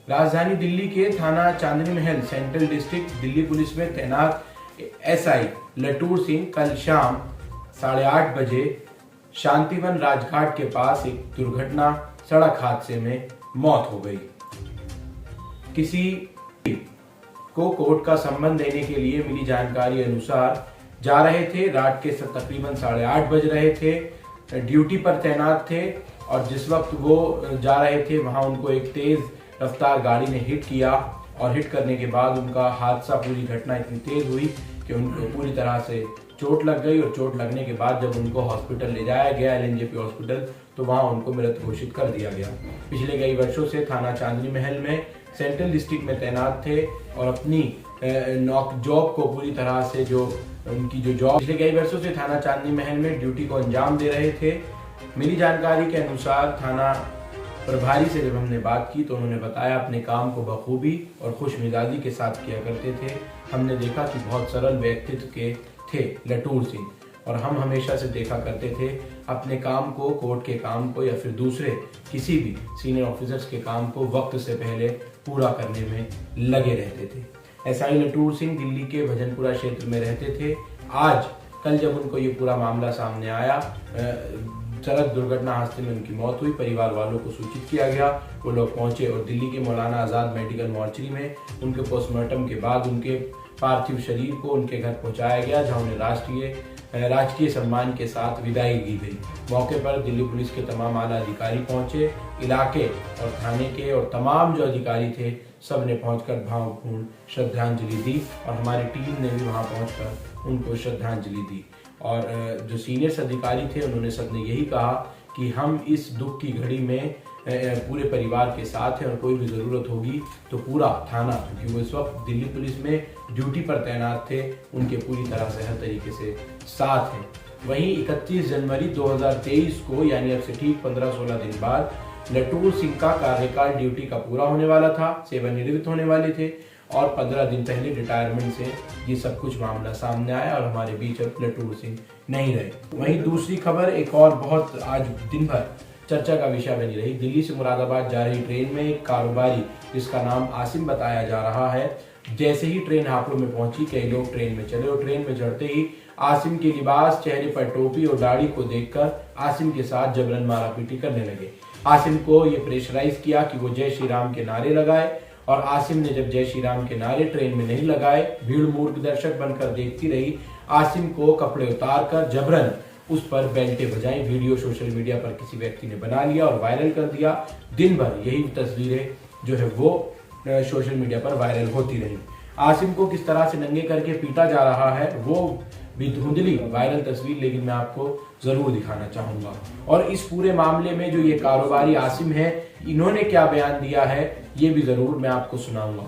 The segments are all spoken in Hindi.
राजधानी दिल्ली के थाना चांदनी महल सेंट्रल डिस्ट्रिक्ट दिल्ली पुलिस में तैनात एसआई लटूर सिंह कल शाम 8:30 बजे शांतिवन राजघाट के पास एक दुर्घटना सड़क हादसे में मौत हो गई। किसी को कोर्ट का संबंध देने के लिए मिली जानकारी अनुसार जा रहे थे। रात के तकरीबन 8:30 बज रहे थे, ड्यूटी पर तैनात थे और जिस वक्त वो जा रहे थे वहां उनको एक तेज रफ्तार गाड़ी ने हिट किया और हिट करने के बाद उनका हादसा, पूरी घटना इतनी तेज हुई कि उनको पूरी तरह से चोट लग गई और चोट लगने के बाद जब उनको हॉस्पिटल ले जाया गया LNJP हॉस्पिटल, तो वहां उनको मृत घोषित कर दिया गया। पिछले कई वर्षों से थाना चांदनी महल में सेंट्रल डिस्ट्रिक्ट में तैनात थे और अपनी जॉब को पूरी तरह से पिछले कई वर्षों से थाना चांदनी महल में ड्यूटी को अंजाम दे रहे थे। मिली जानकारी के अनुसार थाना प्रभारी से जब हमने बात की तो उन्होंने बताया अपने काम को बखूबी और खुश मिजाजी के साथ किया करते थे। हमने देखा कि बहुत सरल व्यक्तित्व के थे लटूर सिंह और हम हमेशा से देखा करते थे अपने काम को, कोर्ट के काम को या फिर दूसरे किसी भी सीनियर ऑफिसर्स के काम को वक्त से पहले पूरा करने में लगे रहते थे। एसआई लटूर सिंह दिल्ली के भजनपुरा क्षेत्र में रहते थे। कल जब उनको ये पूरा मामला सामने आया, सड़क दुर्घटना हादसे में उनकी मौत हुई, परिवार वालों को सूचित किया गया। वो लोग पहुंचे और दिल्ली के मौलाना आजाद मेडिकल मॉर्चरी में उनके पोस्टमार्टम के बाद उनके पार्थिव शरीर को उनके घर पहुंचाया गया, जहां उन्हें राजकीय सम्मान के साथ विदाई दी गई। मौके पर दिल्ली पुलिस के तमाम आला अधिकारी पहुंचे। इलाके और थाने के और तमाम जो अधिकारी थे सब ने पहुंचकर भावपूर्ण श्रद्धांजलि दी और हमारी टीम ने भी वहां पहुंचकर उनको श्रद्धांजलि दी। और जो सीनियर अधिकारी थे उन्होंने सबने यही कहा कि हम इस दुख की घड़ी में पूरे परिवार के साथ हैं और कोई भी ज़रूरत होगी तो पूरा थाना, क्योंकि वो इस वक्त दिल्ली पुलिस में ड्यूटी पर तैनात थे, उनके पूरी तरह से हर तरीके से साथ हैं। वहीं 31 जनवरी 2023 को, यानी अब से ठीक 15-16 दिन बाद, लटूर सिंह का कार्यकाल ड्यूटी का पूरा होने वाला था, सेवानिवृत्त होने वाले थे और 15 दिन पहले रिटायरमेंट से ये सब कुछ मामला सामने आया और हमारे बीच अब लटूर सिंह नहीं रहे। वहीं दूसरी खबर, एक और बहुत आज दिन भर चर्चा का विषय बनी रही। दिल्ली से मुरादाबाद जा रही ट्रेन में एक कारोबारी जिसका नाम आसिम बताया जा रहा है, जैसे ही ट्रेन हापुड़ में पहुंची कई लोग ट्रेन में चले और ट्रेन में चढ़ते ही आसिम के लिबास, चेहरे पर टोपी और दाढ़ी को देखकर आसिम के साथ जबरन मारापीटी करने लगे। आसिम को ये प्रेशराइज किया कि वो जय श्री राम के नारे लगाए और आसिम ने जब जय श्री राम के नारे ट्रेन में नहीं लगाए, भीड़ मूर्ख दर्शक बनकर देखती रही। आसिम को कपड़े उतार कर जबरन उस पर बेल्टे बजाई। वीडियो सोशल मीडिया पर किसी व्यक्ति ने बना लिया और वायरल कर दिया। दिन भर यही तस्वीरें जो है वो सोशल मीडिया पर वायरल होती रही। आसिम को किस तरह से नंगे करके पीटा जा रहा है वो भी धुंधली वायरल तस्वीर, लेकिन मैं आपको जरूर दिखाना चाहूंगा। और इस पूरे मामले में जो ये कारोबारी आसिम है, इन्होंने क्या बयान दिया है ये भी जरूर मैं आपको सुनाऊंगा।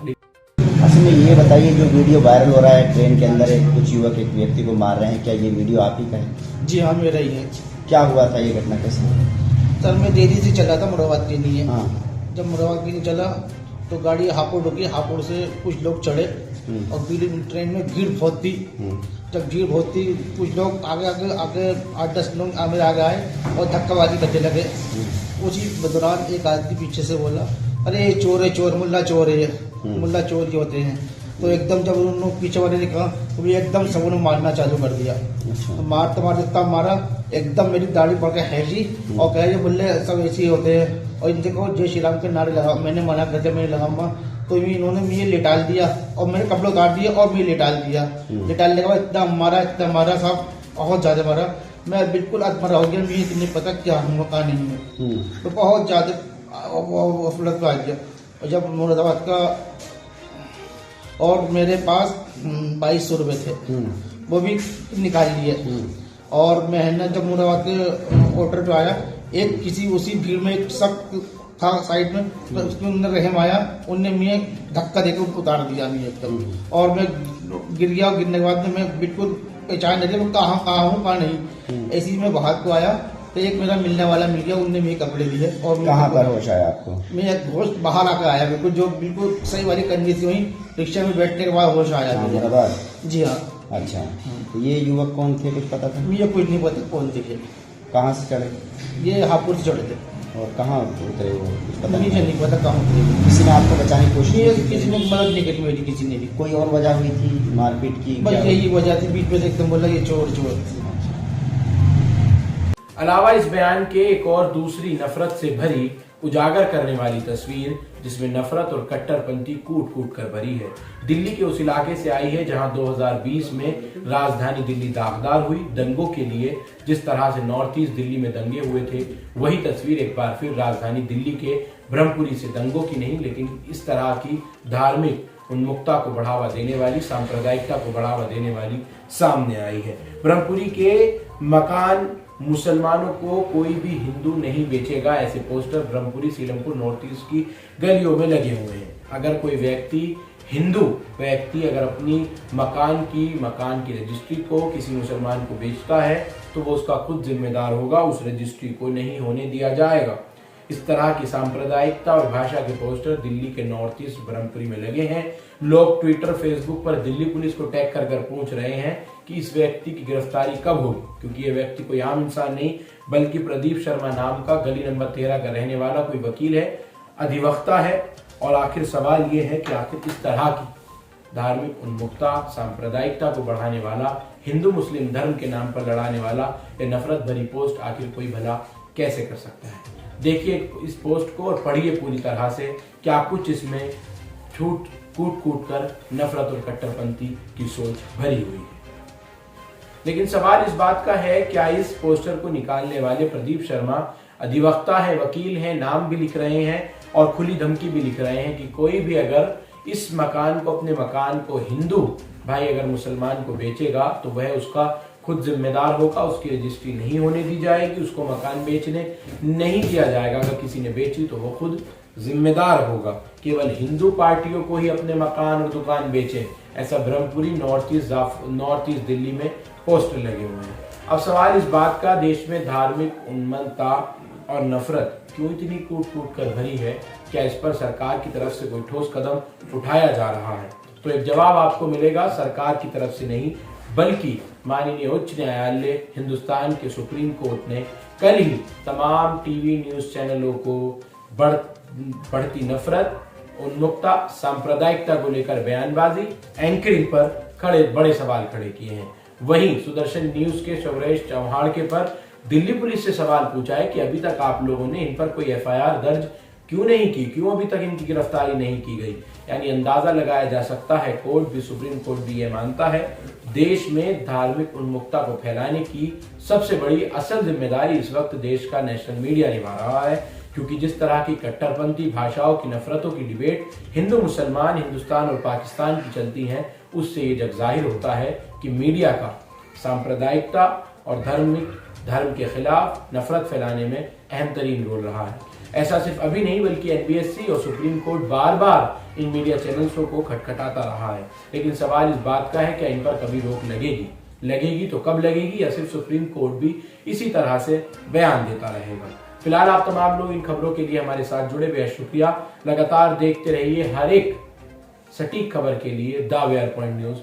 आसिम, ये बताइए जो वीडियो वायरल हो रहा है ट्रेन के अंदर कुछ युवक एक व्यक्ति को मार रहे हैं, क्या ये वीडियो आप ही का है? जी हाँ, मेरा ही है। क्या हुआ था, ये घटना कैसे? सर, मैं देरी से चला था मुरादाबाद के लिए। हाँ। जब मुरादाबाद के लिए चला तो गाड़ी हापुड़ रुकी, हापुड़ से कुछ लोग चढ़े और ट्रेन में भीड़ बहुत थी। जब भीड़ बहुत थी, कुछ लोग आगे 8-10 लोग मेरे आगे आए और धक्काबाजी करने लगे। उसी दौरान एक आदमी पीछे से बोला, अरे चोर है, चोर, मुल्ला चोर है, मुल्ला चोर के होते हैं। तो एकदम जब उन लोग पीछे वाले ने कहा तो ये एकदम सबने मारना चालू कर दिया। तो मारते इतना मारा, एकदम मेरी दाढ़ी पड़ के हैजी और कहे मुल्ले सब ऐसे ही होते हैं और इनसे कहो जय श्री राम के नारे लगा। मैंने मना कर दिया, मैं लगाऊंगा। तो इन्होंने मुझे लेटाल दिया और मेरे कपड़े उतार दिए और मुझे लेटाल दिया। लेटालने के बाद इतना मारा साहब, बहुत ज्यादा मारा। मैं बिल्कुल अधमरा हो गया, मुझे नहीं पता क्या हूँ क्या नहीं हूँ। तो बहुत ज्यादा अफलत को आ गया। और जब मुरादाबाद का और मेरे पास 2200 रुपये थे, वो भी निकाल लिए। और मैं जब मुरादाबाद के ऑर्डर पे आया, एक किसी उसी भीड़ में एक शख्स था साइड में, तो उसके अंदर रहम आया, उनने मुझे धक्का देकर उनको उतार दिया मुझे एकदम। और मैं गिर गया, गिरने के बाद मैं बिल्कुल पहचान नहीं मैं कहाँ हूँ कहाँ नहीं। ऐसी मैं बाहर को आया तो एक मेरा मिलने वाला मिल गया, उनने मेरे कपड़े लिए। और कहाँ पर होश आया आपको? मैं होश बाहर आकर आया, बिल्कुल जो बिल्कुल सही वाली कंडीशन हुई, रिक्शा में बैठने के बाद होश आया मुझे। जी हाँ। अच्छा, तो ये युवक कौन थे, कुछ पता था? मुझे कुछ नहीं पता कौन थे। कहाँ से चढ़े? ये हापुड़ से चढ़े थे। और कहाँ उतरे वो कुछ पता मुझे नहीं? नहीं पता कहाँ उतरी। किसी ने आपको बचाने की कोशिश की किसी थी? ने मदद नहीं करी मेरी, किसी ने भी। कोई और वजह हुई थी मारपीट की? बस क्या? यही वजह थी, बीच में से एकदम बोला ये चोर चोर। अलावा इस बयान के एक और दूसरी नफरत से भरी उजागर करने वाली तस्वीर जिसमें नफरत और कट्टरपंथी कूट कूट कर भरी है, दिल्ली के उस इलाके से आई है जहां 2020 में राजधानी दिल्ली दागदार हुई। दंगों के लिए जिस तरह से नॉर्थ ईस्ट दिल्ली में दंगे हुए थे, वही तस्वीर एक बार फिर राजधानी दिल्ली के ब्रह्मपुरी से दंगों की नहीं, लेकिन इस तरह की धार्मिक उन्मुक्ता को बढ़ावा देने वाली, सांप्रदायिकता को बढ़ावा देने वाली सामने आई है। ब्रह्मपुरी के मकान मुसलमानों को कोई भी हिंदू नहीं बेचेगा, ऐसे poster Brahmpuri Seelampur north east की गलियों में लगे हुए हैं। अगर कोई हिंदू व्यक्ति अगर अपनी मकान की रजिस्ट्री को किसी मुसलमान को बेचता है तो वो उसका खुद जिम्मेदार होगा, उस रजिस्ट्री को नहीं होने दिया जाएगा। इस तरह की सांप्रदायिकता और भाषा के पोस्टर दिल्ली के नॉर्थ ईस्ट ब्रह्मपुरी में लगे हैं। लोग ट्विटर फेसबुक पर दिल्ली पुलिस को टैग कर पूछ रहे हैं कि इस व्यक्ति की गिरफ्तारी कब होगी, क्योंकि ये व्यक्ति कोई आम इंसान नहीं बल्कि प्रदीप शर्मा नाम का गली नंबर 13 का रहने वाला कोई वकील है, अधिवक्ता है। और आखिर सवाल ये है कि आखिर इस तरह की धार्मिक उन्मुक्ता, सांप्रदायिकता को बढ़ाने वाला, हिंदू मुस्लिम धर्म के नाम पर लड़ाने वाला या नफरत भरी पोस्ट आखिर कोई भला कैसे कर सकता है। देखिए इस पोस्ट को और पढ़िए पूरी तरह से, क्या कुछ इसमें झूठ कूट कूट कर नफरत और कट्टरपंथी की सोच भरी हुई है। लेकिन सवाल इस बात का है, क्या इस पोस्टर को निकालने वाले प्रदीप शर्मा अधिवक्ता है, वकील हैं, नाम भी लिख रहे हैं और खुली धमकी भी लिख रहे हैं कि कोई भी अगर इस मकान को, अपने मकान को हिंदू भाई अगर मुसलमान को बेचेगा तो वह उसका खुद जिम्मेदार होगा, उसकी रजिस्ट्री नहीं होने दी जाएगी, उसको मकान बेचने नहीं दिया जाएगा। अगर किसी ने बेची तो वो खुद जिम्मेदार होगा। केवल हिंदू पार्टियों को ही अपने मकान और दुकान बेचे, ऐसा ब्रह्मपुरी नॉर्थ ईस्ट दिल्ली में पोस्टर लगे हुए हैं। अब सवाल इस बात का, देश में धार्मिक उन्मत्तता और नफरत क्यों इतनी कूट कूट कर भरी है? क्या इस पर सरकार की तरफ से कोई ठोस कदम उठाया जा रहा है? तो एक जवाब आपको मिलेगा, सरकार की तरफ से नहीं बल्कि माननीय उच्च न्यायालय हिंदुस्तान के सुप्रीम कोर्ट ने कल ही तमाम टीवी न्यूज चैनलों को बढ़ती नफरत, उन्मुक्ता, सांप्रदायिकता को लेकर बयानबाजी, एंकरिंग पर बड़े सवाल खड़े किए हैं। वहीं सुदर्शन न्यूज के शौरेश चौहाड़के पर दिल्ली पुलिस से सवाल पूछा है कि अभी तक आप लोगों ने इन पर कोई एफआईआर दर्ज क्यों नहीं की, क्यों अभी तक इनकी गिरफ्तारी नहीं की गई। यानी अंदाजा लगाया जा सकता है, कोर्ट भी, सुप्रीम कोर्ट भी ये मानता है, देश में धार्मिक उन्मुक्ता को फैलाने की सबसे बड़ी असल जिम्मेदारी इस वक्त देश का नेशनल मीडिया निभा रहा है। क्योंकि जिस तरह की कट्टरपंथी भाषाओं की, नफरतों की डिबेट हिंदू मुसलमान, हिंदुस्तान और पाकिस्तान की चलती हैं, उससे ये जग जाहिर होता है कि मीडिया का सांप्रदायिकता और धर्म के खिलाफ नफरत फैलाने में अहम तरीन रोल रहा है। ऐसा सिर्फ अभी नहीं बल्कि एनबीएससी और सुप्रीम कोर्ट बार बार इन मीडिया चैनल्सों को खटखटाता रहा है। लेकिन सवाल इस बात का है, क्या इन पर कभी रोक लगेगी तो कब लगेगी, या सिर्फ सुप्रीम कोर्ट भी इसी तरह से बयान देता रहेगा। फिलहाल आप तमाम लोग इन खबरों के लिए हमारे साथ जुड़े, बेहद शुक्रिया। लगातार देखते रहिए हर एक सटीक खबर के लिए द वेयर पॉइंट न्यूज।